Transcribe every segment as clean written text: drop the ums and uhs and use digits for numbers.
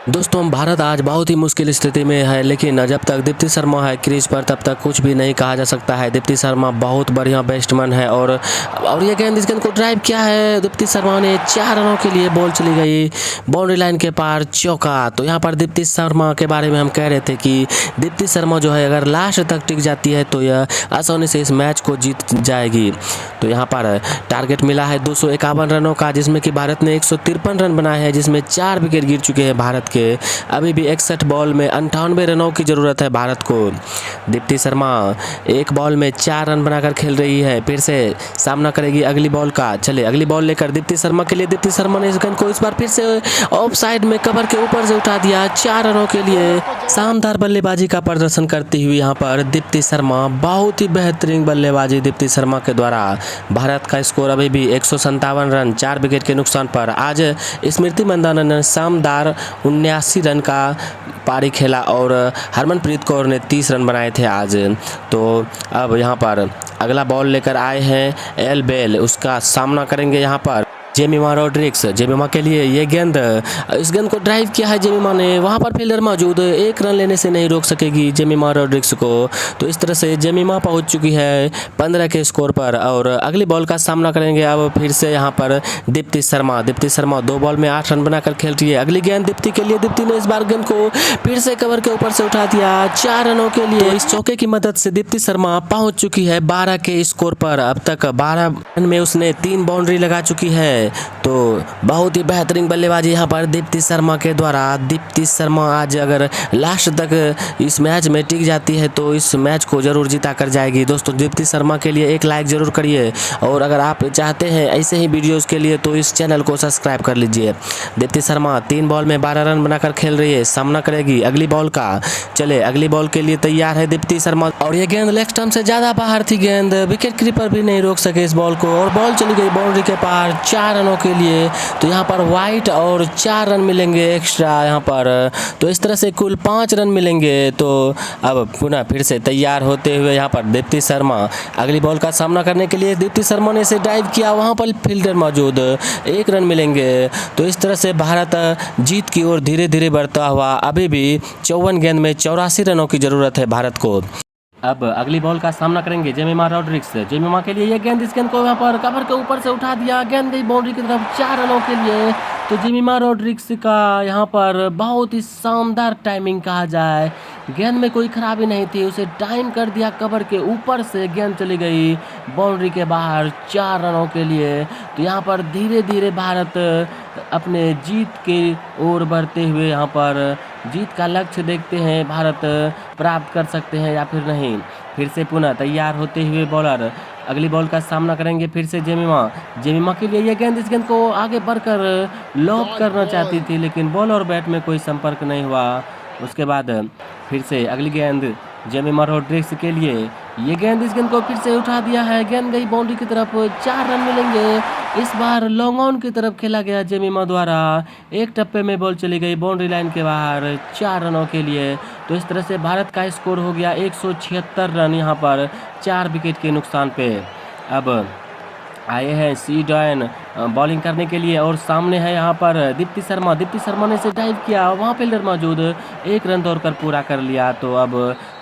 दोस्तों भारत आज बहुत ही मुश्किल स्थिति में है, लेकिन जब तक दीप्ति शर्मा है क्रीज पर तब तक कुछ भी नहीं कहा जा सकता है। दीप्ति शर्मा बहुत बढ़िया बैट्समैन है और ये गेंद इस गेंद को ड्राइव किया है दीप्ति शर्मा ने। 4 रनों के लिए बॉल चली गई बाउंड्री लाइन के पार, चौका। तो यहाँ पर दीप्ति शर्मा के बारे में हम कह रहे थे कि दीप्ति शर्मा जो है अगर लास्ट तक टिक जाती है तो यह आसानी से इस मैच को जीत जाएगी। तो यहाँ पर टारगेट मिला है 251 रनों का, जिसमें कि भारत ने 153 रन बनाए हैं, जिसमें 4 विकेट गिर चुके हैं भारत के। अभी भी 61 बॉल में 98 रनों की ज़रूरत है भारत को। दीप्ति शर्मा एक बॉल में 4 रन बनाकर खेल रही है। फिर से सामना करेगी अगली बॉल का। चले अगली बॉल लेकर दीप्ति शर्मा के लिए। दीप्ति शर्मा ने इस गेंद को इस बार फिर से ऑफ साइड में कवर के ऊपर से उठा दिया। 4 रनों के लिए शानदार बल्लेबाजी का प्रदर्शन करती हुई यहाँ पर दीप्ति शर्मा, बहुत ही बेहतरीन बल्लेबाजी दीप्ति शर्मा के द्वारा। भारत का स्कोर अभी भी 157 रन 4 विकेट के नुकसान पर। आज स्मृति मंदाना ने शानदार 79 रन का पारी खेला और हरमनप्रीत कौर ने 30 रन बनाए थे आज। तो अब यहाँ पर अगला बॉल लेकर आए हैं एल बेल, उसका सामना करेंगे यहाँ पर जेमिमा रॉड्रिग्स। जेमिमा के लिए ये गेंद, इस गेंद को ड्राइव किया है जेमिमा ने। वहाँ पर फील्डर मौजूद, 1 रन लेने से नहीं रोक सकेगी जेमिमा रॉड्रिग्स को। तो इस तरह से जेमिमा पहुँच चुकी है 15 के स्कोर पर और अगली बॉल का सामना करेंगे अब फिर से यहाँ पर दीप्ति शर्मा। दीप्ति शर्मा 2 बॉल में 8 रन बनाकर खेल रही है। अगली गेंद दीप्ति के लिए। दीप्ति ने इस बार गेंद को फिर से कवर के ऊपर से उठा दिया 4 रनों के लिए। तो इस चौके की मदद से दीप्ति शर्मा पहुँच चुकी है 12 के स्कोर पर। अब तक 12 रन में उसने 3 बाउंड्री लगा चुकी है। तो बहुत ही बेहतरीन बल्लेबाजी यहाँ पर दीप्ति शर्मा के द्वारा। दीप्ति शर्मा आज अगर लास्ट तक इस मैच में टिक जाती है तो इस मैच को जरूर जीता कर जाएगी। दोस्तों दीप्ति शर्मा के लिए एक लाइक जरूर करिए और अगर आप चाहते हैं ऐसे ही वीडियोस के लिए तो इस चैनल को सब्सक्राइब कर लीजिए। दीप्ति शर्मा 3 बॉल में 12 रन बनाकर खेल रही है। सामना करेगी अगली बॉल का। चले अगली बॉल के लिए तैयार है दीप्ति शर्मा और ये गेंद लेग स्टंप से ज़्यादा बाहर थी गेंद। विकेट कीपर भी नहीं रोक सके इस बॉल को और बॉल चली गई बाउंड्री के पार 4 रनों के लिए। तो यहाँ पर वाइट और 4 रन मिलेंगे एक्स्ट्रा यहाँ पर। तो इस तरह से कुल 5 रन मिलेंगे। तो अब पुनः फिर से तैयार होते हुए यहाँ पर दीप्ति शर्मा अगली बॉल का सामना करने के लिए। दीप्ति शर्मा ने इसे ड्राइव किया, वहाँ पर फील्डर मौजूद, 1 रन मिलेंगे। तो इस तरह से भारत जीत की ओर धीरे धीरे बढ़ता हुआ। अभी भी 54 गेंद में 84 रनों की ज़रूरत है भारत को। अब अगली बॉल का सामना करेंगे जेमिमा रॉड्रिग्स। जेमिमा के लिए ये गेंद, इस गेंद को यहाँ पर कवर के ऊपर से उठा दिया। गेंद गई बाउंड्री की तरफ 4 रनों के लिए। तो जेमिमा रॉड्रिग्स का यहाँ पर बहुत ही शानदार टाइमिंग कहा जाए। गेंद में कोई खराबी नहीं थी, उसे टाइम कर दिया, कवर के ऊपर से गेंद चली गई बाउंड्री के बाहर 4 रनों के लिए। तो यहाँ पर धीरे धीरे भारत अपने जीत के ओर बढ़ते हुए यहाँ पर जीत का लक्ष्य देखते हैं, भारत प्राप्त कर सकते हैं या फिर नहीं। फिर से पुनः तैयार होते हुए बॉलर अगली बॉल का सामना करेंगे फिर से जेमिमा। जेमिमा के लिए ये गेंद, इस गेंद को आगे बढ़कर लॉक करना चाहती थी लेकिन बॉल और बैट में कोई संपर्क नहीं हुआ। उसके बाद फिर से अगली गेंद जेमिमा रॉड्रिग्स के लिए। ये गेंद, इस गेंद को फिर से उठा दिया है। गेंद गई बाउंड्री की तरफ, 4 रन मिलेंगे। इस बार लॉन्ग ऑन की तरफ खेला गया जेमिमा द्वारा। एक टप्पे में बॉल चली गई बाउंड्री लाइन के बाहर 4 रनों के लिए। तो इस तरह से भारत का स्कोर हो गया 176 रन यहाँ पर 4 विकेट के नुकसान पे। अब आए हैं सी डॉयन बॉलिंग करने के लिए और सामने है यहाँ पर दीप्ति शर्मा। दीप्ति शर्मा ने इसे ड्राइव किया, वहाँ फील्डर मौजूद, 1 रन दौड़कर पूरा कर लिया। तो अब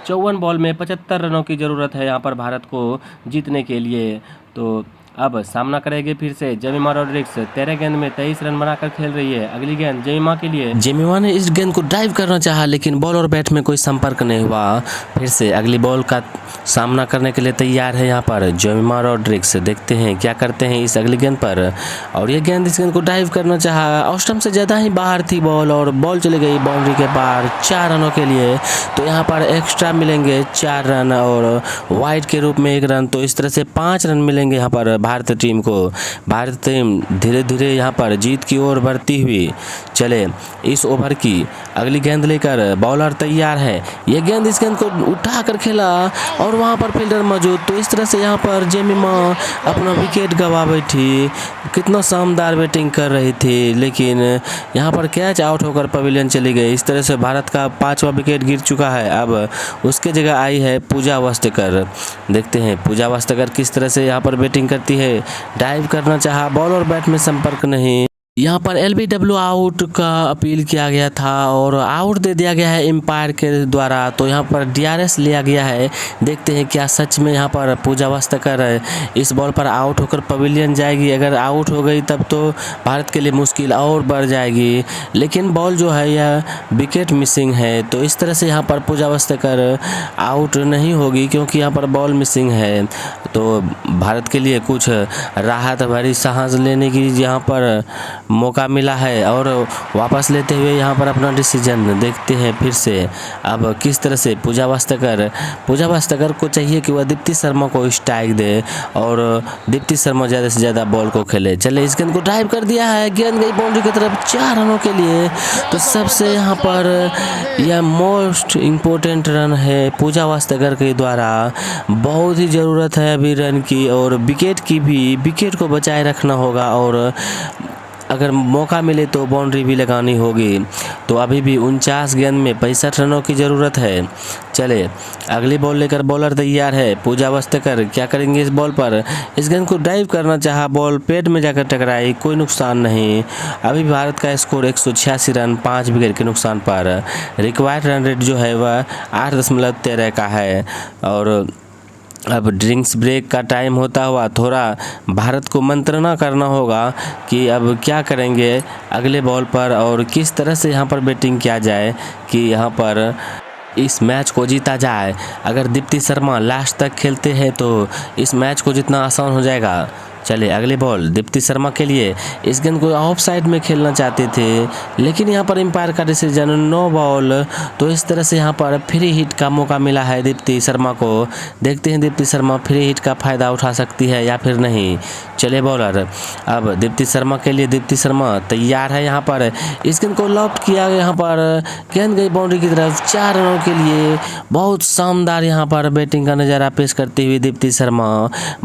54 बॉल में 75 रनों की ज़रूरत है यहाँ पर भारत को जीतने के लिए। तो अब सामना करेंगे फिर से जेमिमा रॉड्रिग्स। 13 गेंद में 23 रन बनाकर खेल रही है। अगली गेंद जेमिमा के लिए। जेमिमा ने इस गेंद को ड्राइव करना चाहा लेकिन बॉल और बैट में कोई संपर्क नहीं हुआ। फिर से अगली बॉल का सामना करने के लिए तैयार है यहाँ पर जेमिमा रॉड्रिग्स। देखते हैं क्या करते हैं इस अगली गेंद पर। और ये गेंद, इस गेंद को ड्राइव करना चाहा, ऑफ स्टंप से ज़्यादा ही बाहर थी बॉल और बॉल चली गई बाउंड्री के पार 4 रनों के लिए। तो यहाँ पर एक्स्ट्रा मिलेंगे 4 रन और वाइड के रूप में 1 रन। तो इस तरह से 5 रन मिलेंगे यहाँ पर भारतीय टीम को। भारतीय टीम धीरे धीरे यहाँ पर जीत की ओर बढ़ती हुई। चले इस ओवर की अगली गेंद लेकर बॉलर तैयार है। ये गेंद, इस गेंद को उठाकर खेला और वहाँ पर फील्डर मौजूद। तो इस तरह से यहाँ पर जेमिमा अपना विकेट गंवा बैठी। कितना शानदार बैटिंग कर रही थी लेकिन यहाँ पर कैच आउट होकर पवेलियन चली गई। इस तरह से भारत का 5वां विकेट गिर चुका है। अब उसके जगह आई है पूजा वास्तेकर। देखते हैं पूजा वास्तेकर किस तरह से यहाँ पर बैटिंग करती है। डाइव करना चाहा, बॉल और बैट में संपर्क नहीं। यहाँ पर एलबीडब्ल्यू आउट का अपील किया गया था और आउट दे दिया गया है एम्पायर के द्वारा। तो यहाँ पर डीआरएस लिया गया है। देखते हैं क्या सच में यहाँ पर पूजा वास्तकर इस बॉल पर आउट होकर पवेलियन जाएगी। अगर आउट हो गई तब तो भारत के लिए मुश्किल और बढ़ जाएगी, लेकिन बॉल जो है यह विकेट मिसिंग है। तो इस तरह से यहाँ पर पूजा वास्तकर आउट नहीं होगी क्योंकि यहाँ पर बॉल मिसिंग है। तो भारत के लिए कुछ राहत भरी सांस लेने की यहाँ पर मौका मिला है और वापस लेते हुए यहाँ पर अपना डिसीजन देखते हैं फिर से। अब किस तरह से पूजा वास्तकर को चाहिए कि वह दीप्ति शर्मा को स्ट्राइक दे और दीप्ति शर्मा ज़्यादा से ज़्यादा बॉल को खेले। चले, इस गेंद को ड्राइव कर दिया है, गेंद गई बाउंड्री की तरफ 4 रनों के लिए। तो सबसे यहाँ पर यह मोस्ट इम्पोर्टेंट रन है पूजा वास्तकर के द्वारा। बहुत ही ज़रूरत है अभी रन की और विकेट की भी। विकेट को बचाए रखना होगा और अगर मौका मिले तो बाउंड्री भी लगानी होगी। तो अभी भी 49 गेंद में 65 रनों की ज़रूरत है। चले, अगली बॉल लेकर बॉलर तैयार है। पूजा वास्तकर क्या करेंगे इस बॉल पर? इस गेंद को ड्राइव करना चाहा, बॉल पेड में जाकर टकराई, कोई नुकसान नहीं। अभी भारत का स्कोर 186 रन 5 विकेट के नुकसान पर। रिक्वायर्ड रन रेट जो है वह 8.13 का है। और अब ड्रिंक्स ब्रेक का टाइम होता हुआ थोड़ा भारत को मंत्रणा करना होगा कि अब क्या करेंगे अगले बॉल पर और किस तरह से यहाँ पर बैटिंग किया जाए कि यहाँ पर इस मैच को जीता जाए। अगर दीप्ति शर्मा लास्ट तक खेलते हैं तो इस मैच को जीतना आसान हो जाएगा। चले, अगली बॉल दीप्ति शर्मा के लिए। इस गेंद को ऑफ साइड में खेलना चाहते थे, लेकिन यहाँ पर एम्पायर का डिसीजन नो बॉल। तो इस तरह से यहाँ पर फ्री हिट का मौका मिला है दीप्ति शर्मा को। देखते हैं दीप्ति शर्मा फ्री हिट का फ़ायदा उठा सकती है या फिर नहीं। चले बॉलर, अब दीप्ति शर्मा के लिए। दीप्ति शर्मा तैयार है यहाँ पर। इस गेंद को लॉफ्ट किया गया, यहाँ पर गेंद गई बाउंड्री की तरफ 4 रनों के लिए। बहुत शानदार यहाँ पर बैटिंग का नज़ारा पेश करती हुई दीप्ति शर्मा।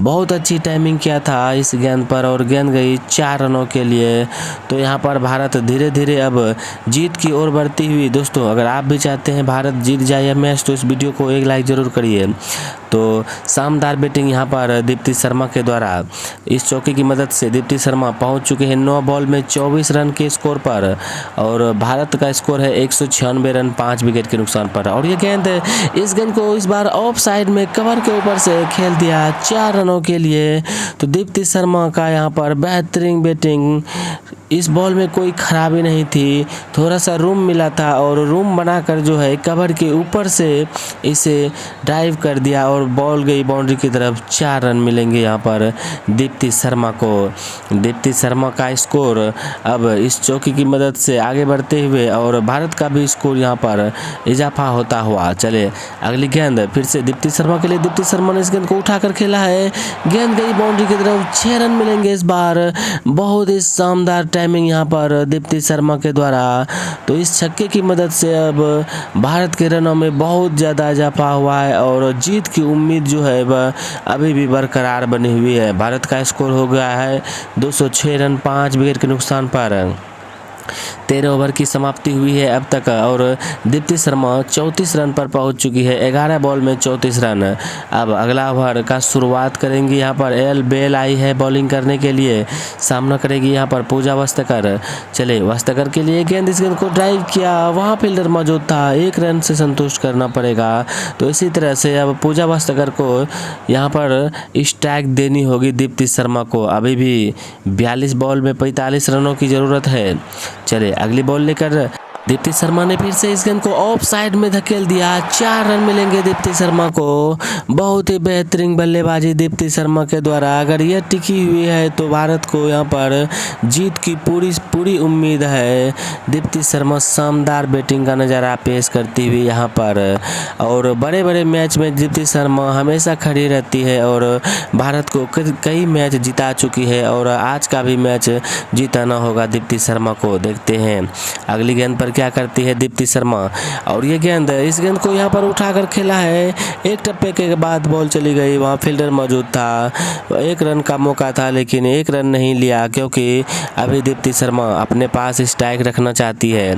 बहुत अच्छी टाइमिंग किया था इस गेंद पर और गेंद गई 4 रनों के लिए। तो यहाँ पर भारत धीरे धीरे अब जीत की ओर बढ़ती हुई। दोस्तों, अगर आप भी चाहते हैं भारत जीत जाए यह मैच तो इस वीडियो को एक लाइक ज़रूर करिए। तो शानदार बैटिंग यहाँ पर दीप्ति शर्मा के द्वारा। इस चौके की मदद से दीप्ति शर्मा पहुँच चुके हैं 9 बॉल में 24 रन के स्कोर पर और भारत का स्कोर है 196 रन 5 विकेट के नुकसान पर। और ये गेंद, इस गेंद को इस बार ऑफ साइड में कवर के ऊपर से खेल दिया 4 रनों के लिए। तो दीप्ति शर्मा का यहाँ पर बेहतरीन बैटिंग। इस बॉल में कोई खराबी नहीं थी, थोड़ा सा रूम मिला था और रूम बनाकर जो है कवर के ऊपर से इसे ड्राइव कर दिया और बॉल गई बाउंड्री की तरफ। 4 रन मिलेंगे यहाँ पर दीप्ति शर्मा को। दीप्ति शर्मा का स्कोर अब इस चौकी की मदद से आगे बढ़ते हुए और भारत का भी स्कोर यहाँ पर इजाफा होता हुआ। चले, अगली गेंद फिर से दीप्ति शर्मा के लिए। दीप्ति शर्मा ने इस गेंद को उठाकर खेला है, गेंद गई बाउंड्री की तरफ। 6 रन मिलेंगे इस बार। बहुत ही शानदार टाइमिंग यहाँ पर दीप्ति शर्मा के द्वारा। तो इस छक्के की मदद से अब भारत के रनों में बहुत ज़्यादा इजाफा हुआ है और जीत की उम्मीद जो है वह अभी भी बरकरार बनी हुई है। भारत का स्कोर हो गया है 206 रन 5 विकेट के नुकसान पर। 13 ओवर की समाप्ति हुई है अब तक और दीप्ति शर्मा 34 रन पर पहुंच चुकी है। 11 बॉल में 34 रन। अब अगला ओवर का शुरुआत करेंगी यहाँ पर एल बेल आई है बॉलिंग करने के लिए। सामना करेगी यहाँ पर पूजा वास्तकर। चले, वास्तकर के लिए गेंद, इस गेंद को ड्राइव किया, वहाँ फील्डर मौजूद था, 1 रन से संतुष्ट करना पड़ेगा। तो इसी तरह से अब पूजा वास्तकर को यहाँ पर स्ट्राइक देनी होगी दीप्ति शर्मा को। अभी भी 42 बॉल में 45 रनों की ज़रूरत है। चले, अगली बॉल लेकर दीप्ति शर्मा ने फिर से इस गेंद को ऑफ साइड में धकेल दिया। 4 रन मिलेंगे दीप्ति शर्मा को। बहुत ही बेहतरीन बल्लेबाजी दीप्ति शर्मा के द्वारा। अगर यह टिकी हुई है तो भारत को यहाँ पर जीत की पूरी उम्मीद है। दीप्ति शर्मा शानदार बैटिंग का नज़ारा पेश करती हुई यहाँ पर और बड़े बड़े मैच में दीप्ति शर्मा हमेशा खड़ी रहती है और भारत को कई मैच जिता चुकी है और आज का भी मैच जिताना होगा दीप्ति शर्मा को। देखते हैं अगली गेंद पर क्या करती है दीप्ति शर्मा, और ये गेंद, इस गेंद को यहाँ पर उठाकर खेला है। एक टप्पे के बाद बॉल चली गई, वहाँ फील्डर मौजूद था, 1 रन का मौका था लेकिन 1 रन नहीं लिया क्योंकि अभी दीप्ति शर्मा अपने पास स्ट्राइक रखना चाहती है।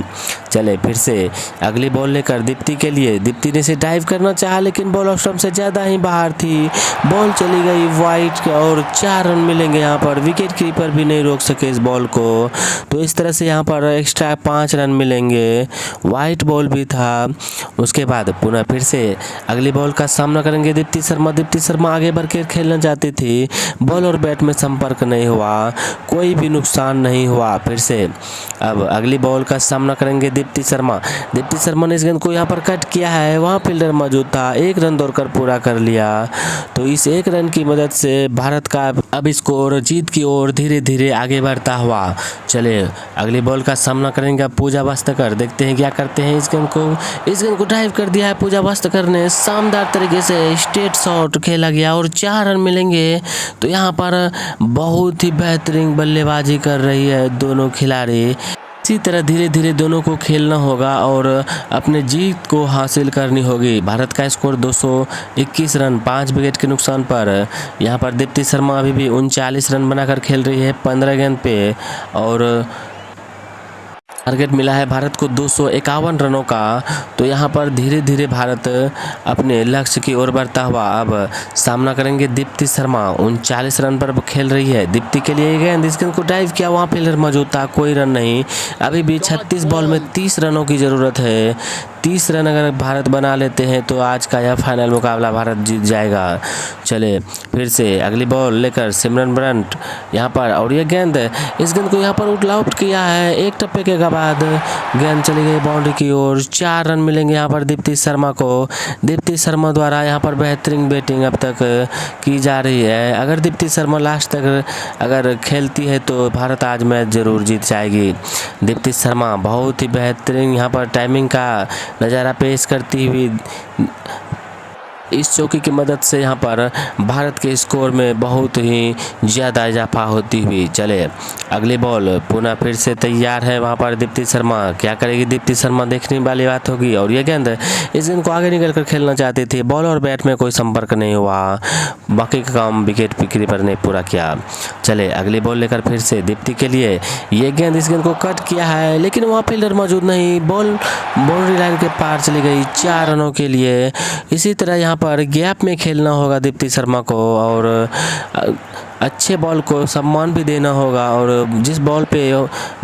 चले फिर से अगली बॉल लेकर दीप्ति के लिए, दीप्ति ने इसे ड्राइव करना चाहा लेकिन बॉल ऑफ स्टंप से ज़्यादा ही बाहर थी, बॉल चली गई वाइड और 4 रन मिलेंगे यहाँ पर। विकेट कीपर भी नहीं रोक सके इस बॉल को, तो इस तरह से यहाँ पर एक्स्ट्रा 5 रन मिलेंगे। वाइट बॉल भी था। उसके बाद पुनः फिर से अगली बॉल का सामना करेंगे दीप्ति शर्मा। दीप्ति शर्मा आगे बढ़कर खेलना चाहती थी, बॉल और बैट में संपर्क नहीं हुआ, कोई भी नुकसान नहीं हुआ। फिर से अब अगली बॉल का सामना करेंगे दीप्ति शर्मा। दीप्ति शर्मा ने इस गेंद को यहाँ पर कट किया है, वहाँ फील्डर मौजूद था, 1 रन दौड़कर पूरा कर लिया। तो इस 1 रन की मदद से भारत का अब स्कोर जीत की ओर धीरे धीरे आगे बढ़ता हुआ। चले अगली बॉल का सामना करेंगे पूजा वास्तकर, देखते हैं क्या करते हैं। इस गेंद को ड्राइव कर दिया है पूजा वास्तकर ने, शानदार तरीके से स्ट्रेट शॉट खेला गया और 4 रन मिलेंगे। तो यहाँ पर बहुत ही बेहतरीन बल्लेबाजी कर रही है दोनों खिलाड़ी। इसी तरह धीरे धीरे दोनों को खेलना होगा और अपने जीत को हासिल करनी होगी। भारत का स्कोर 221 रन 5 विकेट के नुकसान पर। यहाँ पर दीप्ति शर्मा अभी भी 39 रन बनाकर खेल रही है 15 गेंद पे, और टारगेट मिला है भारत को 251 रनों का। तो यहाँ पर धीरे धीरे भारत अपने लक्ष्य की ओर बढ़ता हुआ अब सामना करेंगे दीप्ति शर्मा। 39 रन पर खेल रही है दीप्ति के लिए गेंद, इस गेंद को ड्राइव किया, वहाँ फील्डर मौजूद था, कोई रन नहीं। अभी भी 36 बॉल में 30 रनों की ज़रूरत है। 30 रन अगर भारत बना लेते हैं तो आज का यह फाइनल मुकाबला भारत जीत जाएगा। चले फिर से अगली बॉल लेकर सिमरन ब्रंट यहाँ पर, और ये गेंद, इस गेंद को यहाँ पर आउट किया है। 1 टप्पे के बाद गेंद चली गई बाउंड्री की ओर। 4 रन मिलेंगे यहाँ पर दीप्ति शर्मा को। दीप्ति शर्मा द्वारा यहाँ पर बेहतरीन बैटिंग अब तक की जा रही है। अगर दीप्ति शर्मा लास्ट तक अगर खेलती है तो भारत आज मैच जरूर जीत जाएगी। दीप्ति शर्मा बहुत ही बेहतरीन यहाँ पर टाइमिंग का नज़ारा पेश करती हुई इस चौकी की मदद से यहाँ पर भारत के स्कोर में बहुत ही ज़्यादा इजाफा होती हुई। चले अगली बॉल पुनः फिर से तैयार है वहाँ पर दीप्ति शर्मा, क्या करेगी दीप्ति शर्मा देखने वाली बात होगी। और ये गेंद, इस गेंद को आगे निकल कर खेलना चाहती थी, बॉल और बैट में कोई संपर्क नहीं हुआ, बाकी का काम विकेट कीपर ने पूरा किया। चले अगली बॉल लेकर फिर से दीप्ति के लिए, ये गेंद, इस गेंद को कट किया है लेकिन वहाँ फील्डर मौजूद नहीं, बॉल बाउंड्री लाइन के पार चली गई 4 रनों के लिए। इसी तरह यहाँ पर गैप में खेलना होगा दीप्ति शर्मा को और अच्छे बॉल को सम्मान भी देना होगा, और जिस बॉल पे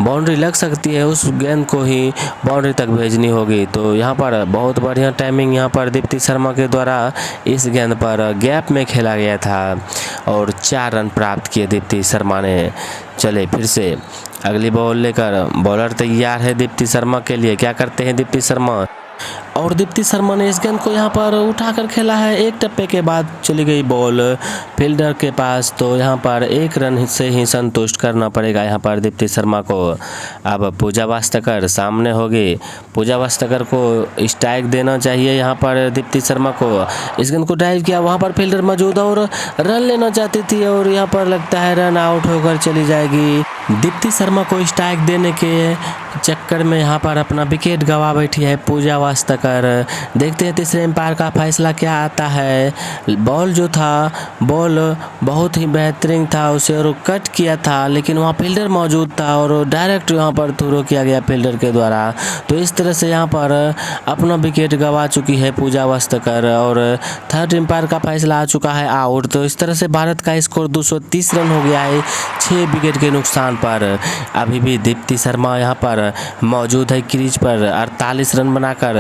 बाउंड्री लग सकती है उस गेंद को ही बाउंड्री तक भेजनी होगी। तो यहाँ पर बहुत बढ़िया टाइमिंग यहाँ पर दीप्ति शर्मा के द्वारा इस गेंद पर गैप में खेला गया था और 4 रन प्राप्त किए दीप्ति शर्मा ने। चले फिर से अगली बॉल लेकर बॉलर तैयार है दीप्ति शर्मा के लिए, क्या करते हैं दीप्ति शर्मा, और दीप्ति शर्मा ने इस गेंद को यहाँ पर उठाकर खेला है। 1 टप्पे के बाद चली गई बॉल फील्डर के पास, तो यहाँ पर 1 रन से ही संतुष्ट करना पड़ेगा यहाँ पर दीप्ति शर्मा को। अब पूजा वास्तकर सामने होगी, पूजा वास्तकर को स्ट्राइक देना चाहिए यहाँ पर दीप्ति शर्मा को। इस गेंद को ड्राइव किया, वहाँ पर फील्डर मौजूद और रन लेना चाहती थी और यहाँ पर लगता है रन आउट होकर चली जाएगी। दीप्ति शर्मा को स्ट्राइक देने के चक्कर में यहाँ पर अपना विकेट गंवा बैठी है पूजा वास्तकर। देखते हैं तीसरे एम्पायर का फैसला क्या आता है। बॉल जो था, बॉल बहुत ही बेहतरीन था, उसे और कट किया था लेकिन वहाँ फील्डर मौजूद था और डायरेक्ट यहाँ पर थ्रो किया गया फील्डर के द्वारा। तो इस तरह से यहाँ पर अपना विकेट गंवा चुकी है पूजा वास्तकर और थर्ड एम्पायर का फैसला आ चुका है आउट। तो इस तरह से भारत का स्कोर 230 रन हो गया है 6 विकेट के नुकसान पर। अभी भी दीप्ति शर्मा यहाँ पर मौजूद है क्रीज पर 48 रन बनाकर।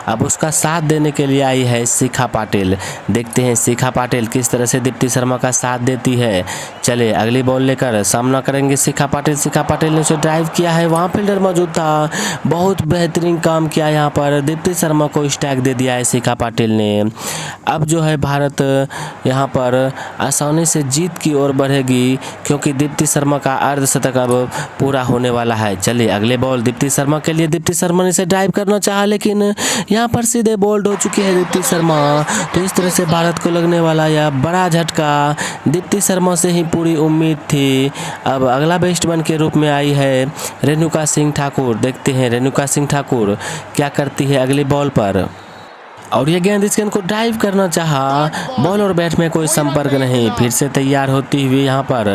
अब उसका साथ देने के लिए आई है शिखा पाटिल। देखते हैं शिखा पाटिल किस तरह से दीप्ति शर्मा का साथ देती है। चले अगली बॉल लेकर सामना करेंगे शिखा पाटिल। शिखा पाटिल ने उसे ड्राइव किया है, वहाँ फील्डर मौजूद था, बहुत बेहतरीन काम किया यहाँ पर दीप्ति शर्मा को स्ट्राइक दे दिया है शिखा पाटिल ने। अब जो है भारत यहाँ पर आसानी से जीत की ओर बढ़ेगी क्योंकि दीप्ति शर्मा का अर्धशतक अब पूरा होने वाला है। चलिए अगले बॉल बॉल दीप्ति शर्मा के लिए। दीप्ति शर्मा ने इसे ड्राइव करना चाहा लेकिन यहाँ पर सीधे बोल्ड हो चुकी है दीप्ति शर्मा। तो इस तरह से भारत को लगने वाला यह बड़ा झटका दीप्ति शर्मा से ही पूरी उम्मीद थी। अब अगला बैट्समैन के रूप में आई है रेणुका सिंह ठाकुर। देखते हैं रेणुका सिंह ठाकुर क्या करती है अगली बॉल पर। और ये गेंद इस गेंद को ड्राइव करना चाहा, बॉल और बैट में कोई संपर्क नहीं। फिर से तैयार होती हुई यहाँ पर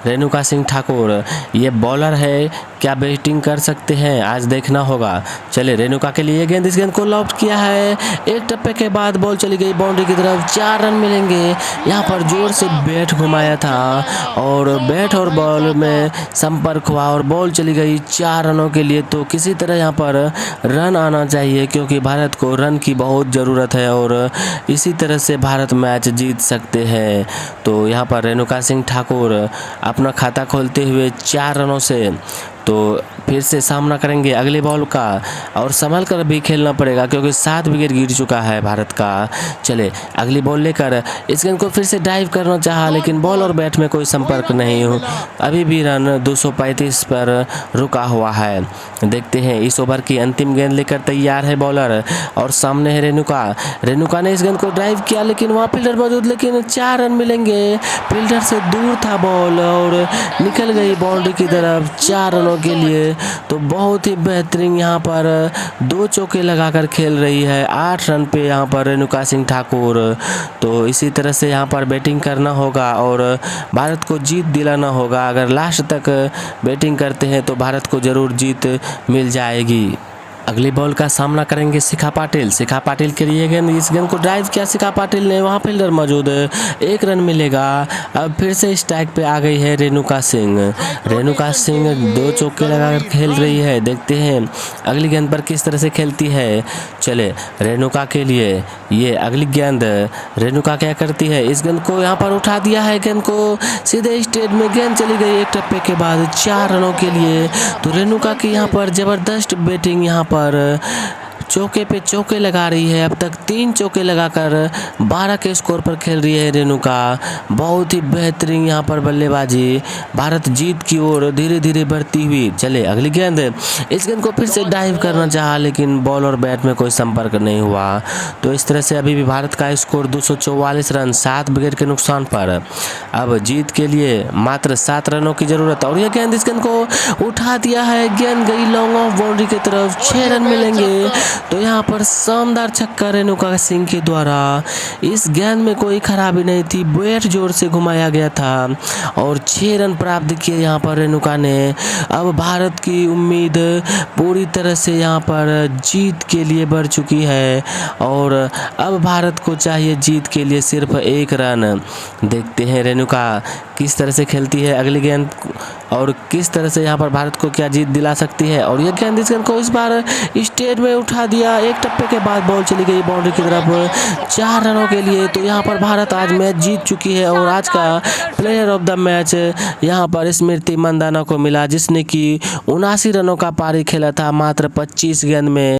रेणुका सिंह ठाकुर। ये बॉलर है, क्या बैटिंग कर सकते हैं आज देखना होगा। चले रेणुका के लिए गेंद, इस गेंद को लॉफ्ट किया है। एक टप्पे के बाद बॉल चली गई बाउंड्री की तरफ, 4 रन मिलेंगे। यहाँ पर जोर से बैट घुमाया था और बैट और बॉल में संपर्क हुआ और बॉल चली गई 4 रनों के लिए। तो किसी तरह यहाँ पर रन आना चाहिए क्योंकि भारत को रन की बहुत ज़रूरत है और इसी तरह से भारत मैच जीत सकते हैं। तो यहाँ पर रेणुका सिंह ठाकुर अपना खाता खोलते हुए 4 रनों से तो फिर से सामना करेंगे अगले बॉल का और संभल कर भी खेलना पड़ेगा क्योंकि 7 विकेट गिर चुका है भारत का। चले अगली बॉल लेकर इस गेंद को फिर से ड्राइव करना चाहा लेकिन बॉल और बैट में कोई संपर्क नहीं हो। अभी भी रन 235 पर रुका हुआ है। देखते हैं इस ओवर की अंतिम गेंद लेकर तैयार है बॉलर और सामने है रेणुका। रेणुका ने इस गेंद को ड्राइव किया लेकिन वहाँ फील्डर मौजूद, लेकिन 4 रन मिलेंगे। फील्डर से दूर था बॉल और निकल गई बाउंड्री की तरफ 4 रनों के लिए। तो बहुत ही बेहतरीन यहाँ पर 2 चौके लगाकर खेल रही है। 8 रन पे यहाँ पर रेणुका सिंह ठाकुर। तो इसी तरह से यहाँ पर बैटिंग करना होगा और भारत को जीत दिलाना होगा। अगर लास्ट तक बैटिंग करते हैं तो भारत को ज़रूर जीत मिल जाएगी। अगली बॉल का सामना करेंगे शिखा पाटिल। शिखा पाटिल के लिए गेंद, इस गेंद को ड्राइव किया शिखा पाटिल ने, वहाँ फील्डर मौजूद, 1 रन मिलेगा। अब फिर से स्ट्राइक पे आ गई है रेणुका सिंह। रेणुका सिंह 2 चौके लगाकर खेल रही है। देखते हैं अगली गेंद पर किस तरह से खेलती है। चले रेणुका के लिए ये अगली गेंद, रेणुका क्या करती है, इस गेंद को यहाँ पर उठा दिया है। गेंद को सीधे स्टेट में गेंद चली गई एक टप्पे के बाद 4 रनों के लिए। तो रेणुका की यहाँ पर ज़बरदस्त बैटिंग, यहाँ पर चौके पे चौके लगा रही है। अब तक 3 चौके लगाकर 12 के स्कोर पर खेल रही है रेणुका। बहुत ही बेहतरीन यहाँ पर बल्लेबाजी, भारत जीत की ओर धीरे धीरे बढ़ती हुई। चले अगली गेंद, इस गेंद को फिर से डाइव करना चाहा लेकिन बॉल और बैट में कोई संपर्क नहीं हुआ। तो इस तरह से अभी भी भारत का स्कोर 244 रन 7 विकेट के नुकसान पर। अब जीत के लिए मात्र 7 रनों की ज़रूरत और यह गेंद, इस गेंद को उठा दिया है। गेंद गई लॉन्ग ऑफ बाउंड्री की तरफ, 6 रन मिलेंगे। तो यहाँ पर शानदार छक्का रेणुका सिंह के द्वारा। इस गेंद में कोई खराबी नहीं थी, बैट जोर से घुमाया गया था और 6 रन प्राप्त किए यहाँ पर रेणुका ने। अब भारत की उम्मीद पूरी तरह से यहाँ पर जीत के लिए बढ़ चुकी है और अब भारत को चाहिए जीत के लिए सिर्फ 1 रन। देखते हैं रेणुका किस तरह से खेलती है अगली गेंद और किस तरह से यहाँ पर भारत को क्या जीत दिला सकती है। और यह गेंद, इस गेंद को इस बार स्टेट में उठा दिया। एक टप्पे के बाद बॉल चली गई बाउंड्री की तरफ 4 रनों के लिए। तो यहाँ पर भारत आज मैच जीत चुकी है और आज का प्लेयर ऑफ द मैच यहाँ पर स्मृति मंदाना को मिला जिसने कि 79 रनों का पारी खेला था मात्र 25 गेंद में।